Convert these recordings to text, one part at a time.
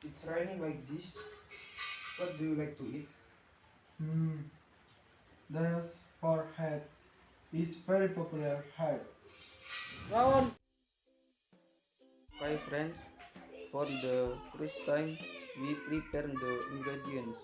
It's raining like this. What do you like to eat? Hmm, Daniel's forehead is very popular here. Rawon. Okay friends, for the first time we prepare the ingredients.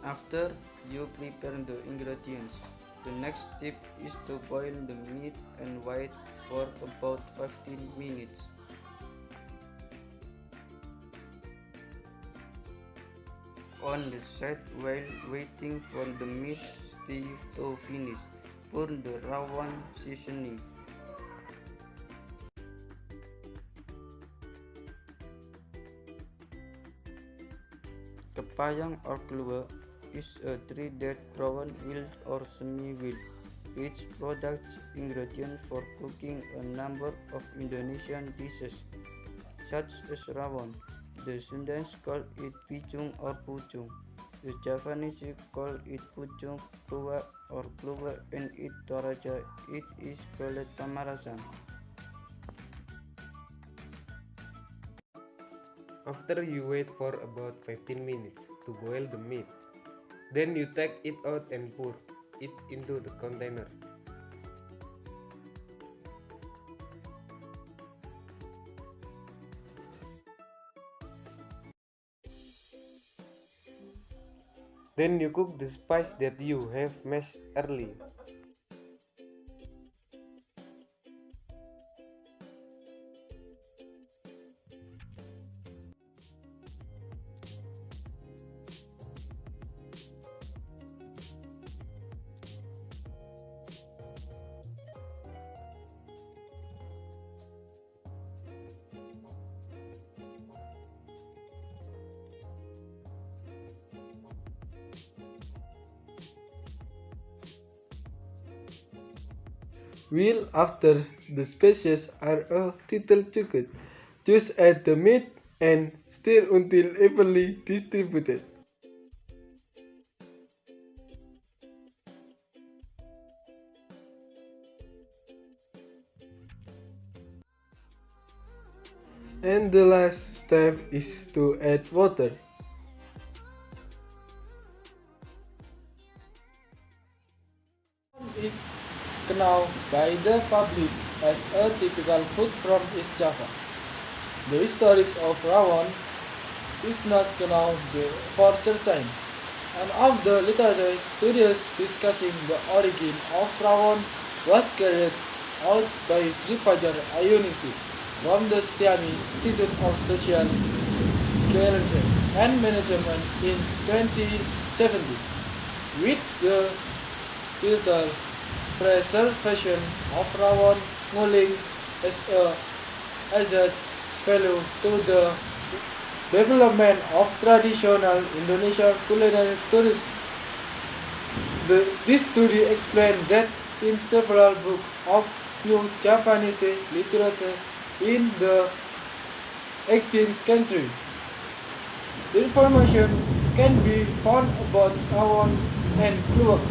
After you prepare the ingredients, the next step is to boil the meat and wait for about 15 minutes. On the side while waiting for the meat stew to finish, pour the rawon seasoning. Kepayang or kluwek is a tree that grows wild or semi-wild, which produces ingredients for cooking a number of Indonesian dishes, such as rawon. The Sundans call it pichung or pucung. The Javanese call it pucung kluwek or kluwek, and in Toraja it is called tamarasan. After you wait for about 15 minutes to boil the meat, then you take it out and pour it into the container. Then you cook the spice that you have mashed earlier. Well, after the spices are a little cooked, just add the meat and stir until evenly distributed. And the last step is to add water. Is known by the public as a typical food from East Java. The story of Rawon is not known for certain, and of the literature studies discussing the origin of Rawon was carried out by Sri Fajar Ayuningsih from the Stiami Institute of Social Care and Management in 2017 with the title Preservation of Rawon Nguling as a added value to the development of traditional Indonesian culinary tourism. This study explained that in several books of new Japanese literature in the 18th century, information can be found about rawon and kluwek,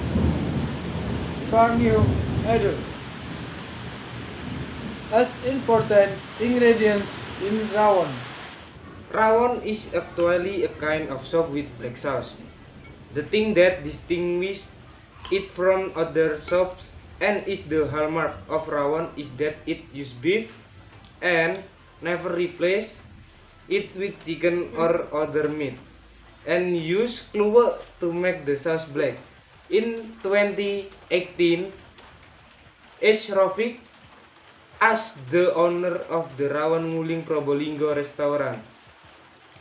pangium, edule, as important ingredients in rawon. Rawon is actually a kind of soup with black sauce. The thing that distinguishes it from other soups and is the hallmark of rawon is that it uses beef and never replace it with chicken or other meat, and use kluwek to make the sauce black. In 2018, Rofiq asked the owner of the Rawon Nguling Probolinggo Restaurant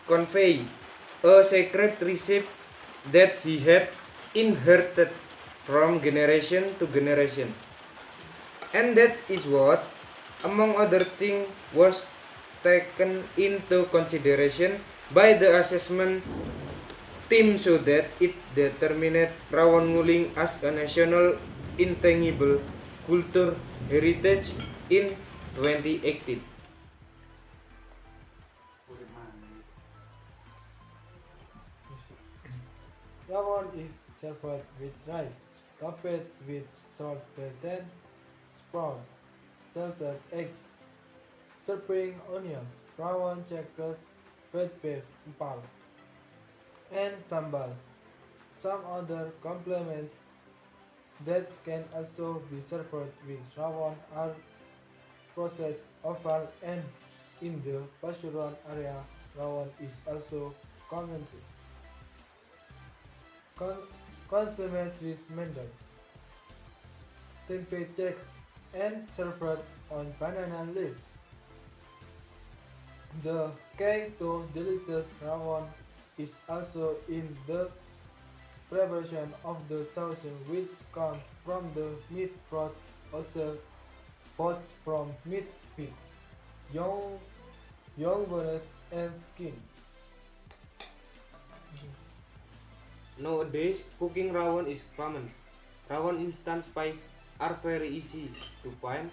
convey a secret recipe that he had inherited from generation to generation. And that is what among other things, was taken into consideration by the assessment team so that it determined Rawon Nguling as a National Intangible Cultural Heritage in 2018. Rawon is served with rice, topped with salt plantain, sprout, salted eggs, spring onions, rawon checkers, red beef empal, and sambal. Some other complements that can also be served with rawon are processed offal, and in the Pasuruan area, rawon is also consumed. Consumed with mendel, tempeh checks, and served on banana leaves. The key to delicious rawon is also in the preparation of the sauce, which comes from the meat broth, also bought from meat feet, young bones, and skin. Nowadays, cooking rawon is common. Rawon instant spices are very easy to find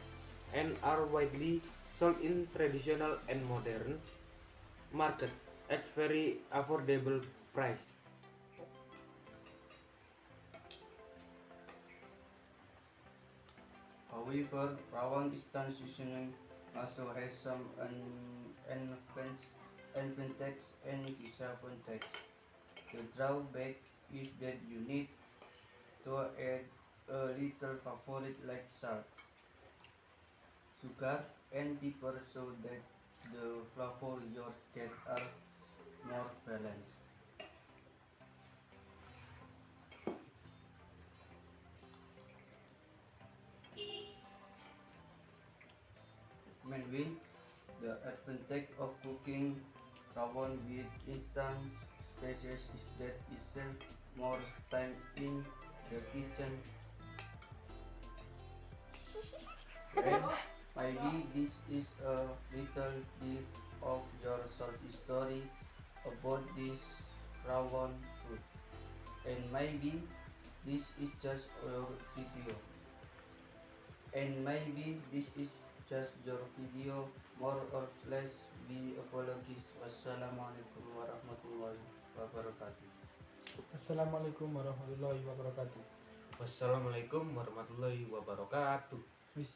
and are widely sold in traditional and modern markets at very affordable price. However, rawon instant seasoning also has some advantages and disadvantages. The drawback is that you need to add a little favorite like salt, sugar, and pepper so that the flavor you get are more balanced. Meanwhile, the advantage of cooking rawon with instant spices is that it saves more time in the kitchen, and maybe this is a little bit of your salty story about this rawon food, and maybe this is just your video. And maybe this is just your video, more or less. We apologize. Wassalamualaikum warahmatullahi wabarakatuh. Assalamualaikum warahmatullahi wabarakatuh. Wassalamualaikum warahmatullahi wabarakatuh. Wis.